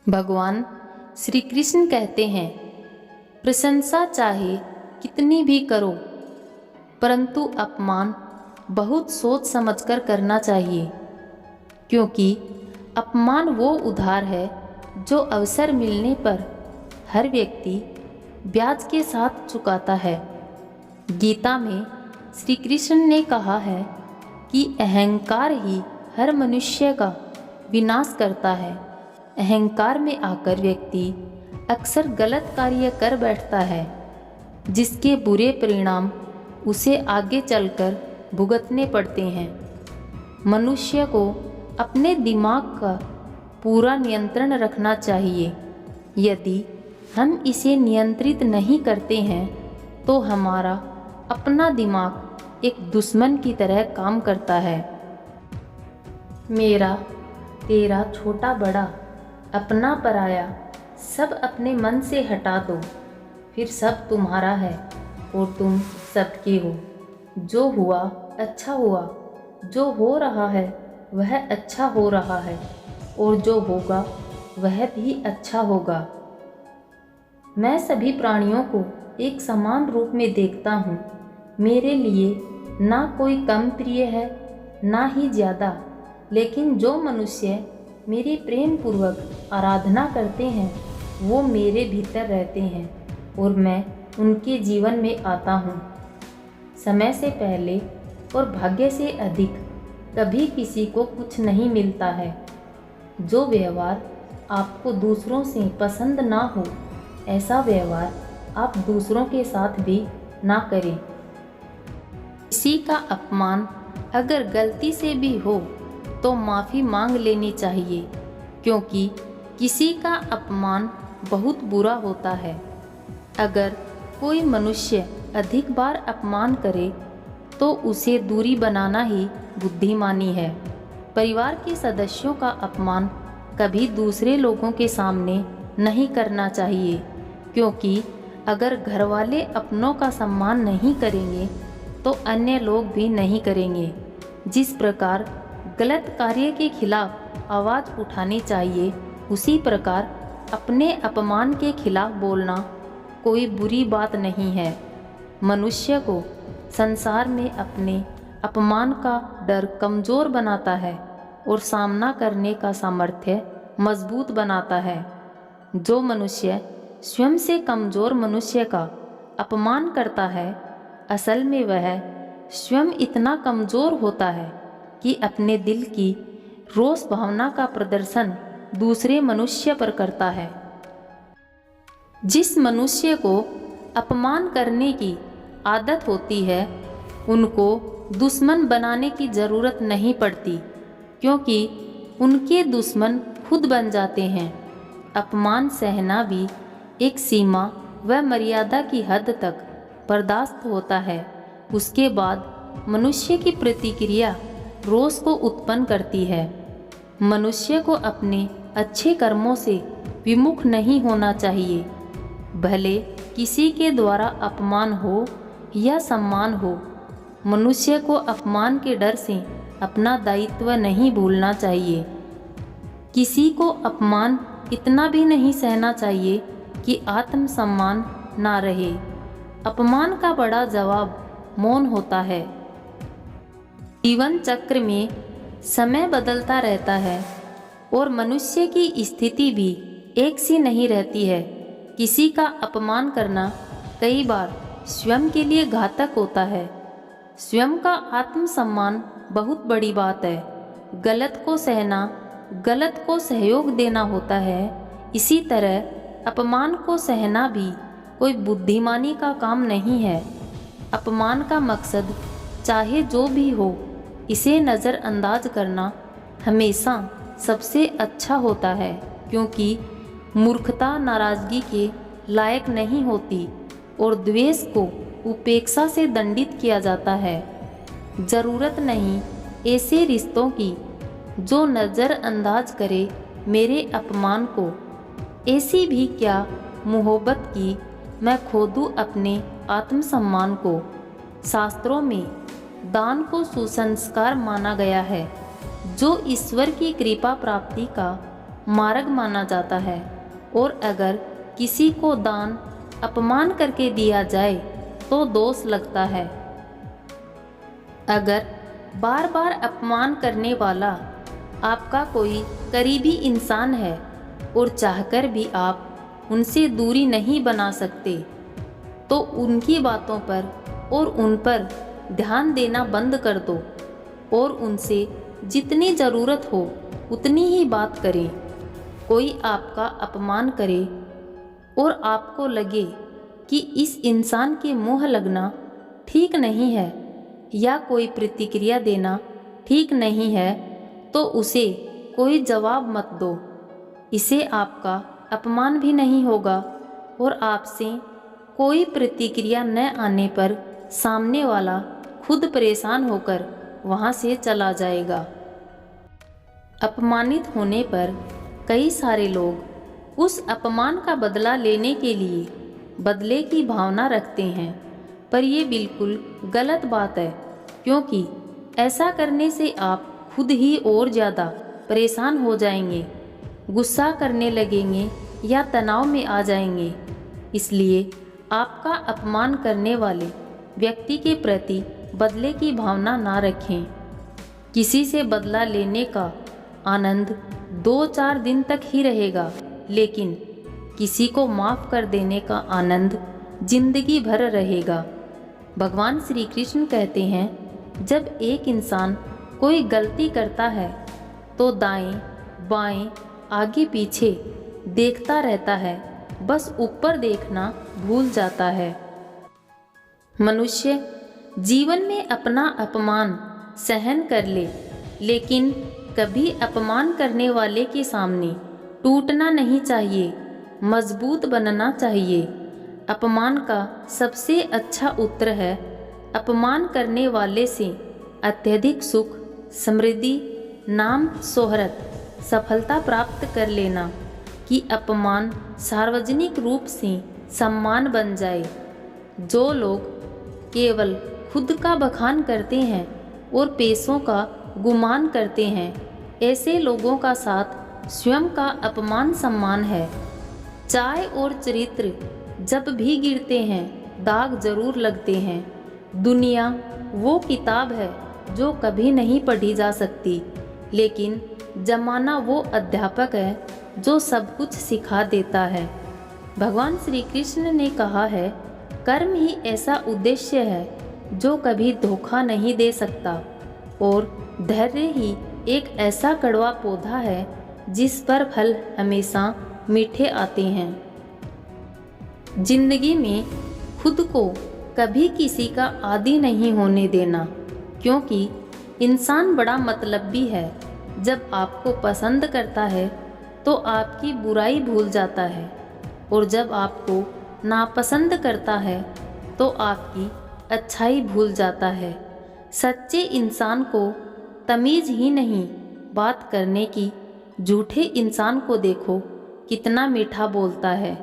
भगवान श्री कृष्ण कहते हैं, प्रशंसा चाहे कितनी भी करो, परंतु अपमान बहुत सोच समझकर करना चाहिए, क्योंकि अपमान वो उधार है जो अवसर मिलने पर हर व्यक्ति ब्याज के साथ चुकाता है। गीता में श्री कृष्ण ने कहा है कि अहंकार ही हर मनुष्य का विनाश करता है। अहंकार में आकर व्यक्ति अक्सर गलत कार्य कर बैठता है, जिसके बुरे परिणाम उसे आगे चलकर भुगतने पड़ते हैं। मनुष्य को अपने दिमाग का पूरा नियंत्रण रखना चाहिए। यदि हम इसे नियंत्रित नहीं करते हैं तो हमारा अपना दिमाग एक दुश्मन की तरह काम करता है। मेरा तेरा छोटा बड़ा, अपना पराया, सब अपने मन से हटा दो, फिर सब तुम्हारा है और तुम सबके हो। जो हुआ अच्छा हुआ, जो हो रहा है वह अच्छा हो रहा है, और जो होगा वह भी अच्छा होगा। मैं सभी प्राणियों को एक समान रूप में देखता हूँ। मेरे लिए ना कोई कम प्रिय है ना ही ज़्यादा, लेकिन जो मनुष्य मेरी प्रेम पूर्वक आराधना करते हैं वो मेरे भीतर रहते हैं और मैं उनके जीवन में आता हूँ। समय से पहले और भाग्य से अधिक कभी किसी को कुछ नहीं मिलता है। जो व्यवहार आपको दूसरों से पसंद ना हो, ऐसा व्यवहार आप दूसरों के साथ भी ना करें। किसी का अपमान अगर गलती से भी हो तो माफ़ी मांग लेनी चाहिए, क्योंकि किसी का अपमान बहुत बुरा होता है। अगर कोई मनुष्य अधिक बार अपमान करे तो उसे दूरी बनाना ही बुद्धिमानी है। परिवार के सदस्यों का अपमान कभी दूसरे लोगों के सामने नहीं करना चाहिए, क्योंकि अगर घरवाले अपनों का सम्मान नहीं करेंगे तो अन्य लोग भी नहीं करेंगे। जिस प्रकार गलत कार्य के खिलाफ आवाज़ उठानी चाहिए, उसी प्रकार अपने अपमान के खिलाफ बोलना कोई बुरी बात नहीं है। मनुष्य को संसार में अपने अपमान का डर कमज़ोर बनाता है और सामना करने का सामर्थ्य मजबूत बनाता है। जो मनुष्य स्वयं से कमज़ोर मनुष्य का अपमान करता है, असल में वह स्वयं इतना कमज़ोर होता है कि अपने दिल की रोष भावना का प्रदर्शन दूसरे मनुष्य पर करता है। जिस मनुष्य को अपमान करने की आदत होती है, उनको दुश्मन बनाने की ज़रूरत नहीं पड़ती, क्योंकि उनके दुश्मन खुद बन जाते हैं। अपमान सहना भी एक सीमा व मर्यादा की हद तक बर्दाश्त होता है। उसके बाद मनुष्य की प्रतिक्रिया रोष को उत्पन्न करती है। मनुष्य को अपने अच्छे कर्मों से विमुख नहीं होना चाहिए। भले किसी के द्वारा अपमान हो या सम्मान हो, मनुष्य को अपमान के डर से अपना दायित्व नहीं भूलना चाहिए। किसी को अपमान इतना भी नहीं सहना चाहिए कि आत्मसम्मान ना रहे। अपमान का बड़ा जवाब मौन होता है। जीवन चक्र में समय बदलता रहता है और मनुष्य की स्थिति भी एक सी नहीं रहती है। किसी का अपमान करना कई बार स्वयं के लिए घातक होता है। स्वयं का आत्मसम्मान बहुत बड़ी बात है। गलत को सहना, गलत को सहयोग देना होता है। इसी तरह अपमान को सहना भी कोई बुद्धिमानी का काम नहीं है। अपमान का मकसद चाहे जो भी हो, इसे नज़रअंदाज करना हमेशा सबसे अच्छा होता है, क्योंकि मूर्खता नाराज़गी के लायक नहीं होती और द्वेष को उपेक्षा से दंडित किया जाता है। ज़रूरत नहीं ऐसे रिश्तों की जो नज़रअंदाज करे मेरे अपमान को। ऐसी भी क्या मोहब्बत की मैं खो दूँ अपने आत्मसम्मान को। शास्त्रों में दान को सुसंस्कार माना गया है, जो ईश्वर की कृपा प्राप्ति का मार्ग माना जाता है, और अगर किसी को दान अपमान करके दिया जाए तो दोष लगता है। अगर बार बार अपमान करने वाला आपका कोई करीबी इंसान है और चाहकर भी आप उनसे दूरी नहीं बना सकते, तो उनकी बातों पर और उन पर ध्यान देना बंद कर दो और उनसे जितनी ज़रूरत हो उतनी ही बात करें। कोई आपका अपमान करे और आपको लगे कि इस इंसान के मुँह लगना ठीक नहीं है या कोई प्रतिक्रिया देना ठीक नहीं है, तो उसे कोई जवाब मत दो। इससे आपका अपमान भी नहीं होगा और आपसे कोई प्रतिक्रिया न आने पर सामने वाला खुद परेशान होकर वहाँ से चला जाएगा। अपमानित होने पर कई सारे लोग उस अपमान का बदला लेने के लिए बदले की भावना रखते हैं, पर ये बिल्कुल गलत बात है, क्योंकि ऐसा करने से आप खुद ही और ज़्यादा परेशान हो जाएंगे, गुस्सा करने लगेंगे या तनाव में आ जाएंगे। इसलिए आपका अपमान करने वाले व्यक्ति के प्रति बदले की भावना ना रखें। किसी से बदला लेने का आनंद 2-4 दिन तक ही रहेगा, लेकिन किसी को माफ़ कर देने का आनंद जिंदगी भर रहेगा। भगवान श्री कृष्ण कहते हैं, जब एक इंसान कोई गलती करता है तो दाएं बाएं आगे पीछे देखता रहता है, बस ऊपर देखना भूल जाता है। मनुष्य जीवन में अपना अपमान सहन कर ले, लेकिन कभी अपमान करने वाले के सामने टूटना नहीं चाहिए, मजबूत बनना चाहिए। अपमान का सबसे अच्छा उत्तर है अपमान करने वाले से अत्यधिक सुख, समृद्धि, नाम, शोहरत, सफलता प्राप्त कर लेना कि अपमान सार्वजनिक रूप से सम्मान बन जाए। जो लोग केवल खुद का बखान करते हैं और पैसों का गुमान करते हैं, ऐसे लोगों का साथ स्वयं का अपमान सम्मान है। चाय और चरित्र जब भी गिरते हैं दाग जरूर लगते हैं। दुनिया वो किताब है जो कभी नहीं पढ़ी जा सकती, लेकिन जमाना वो अध्यापक है जो सब कुछ सिखा देता है। भगवान श्री कृष्ण ने कहा है, कर्म ही ऐसा उद्देश्य है जो कभी धोखा नहीं दे सकता, और धैर्य ही एक ऐसा कड़वा पौधा है जिस पर फल हमेशा मीठे आते हैं। जिंदगी में खुद को कभी किसी का आदी नहीं होने देना, क्योंकि इंसान बड़ा मतलबी है। जब आपको पसंद करता है तो आपकी बुराई भूल जाता है, और जब आपको नापसंद करता है तो आपकी अच्छाई भूल जाता है। सच्चे इंसान को तमीज़ ही नहीं बात करने की। झूठे इंसान को देखो कितना मीठा बोलता है।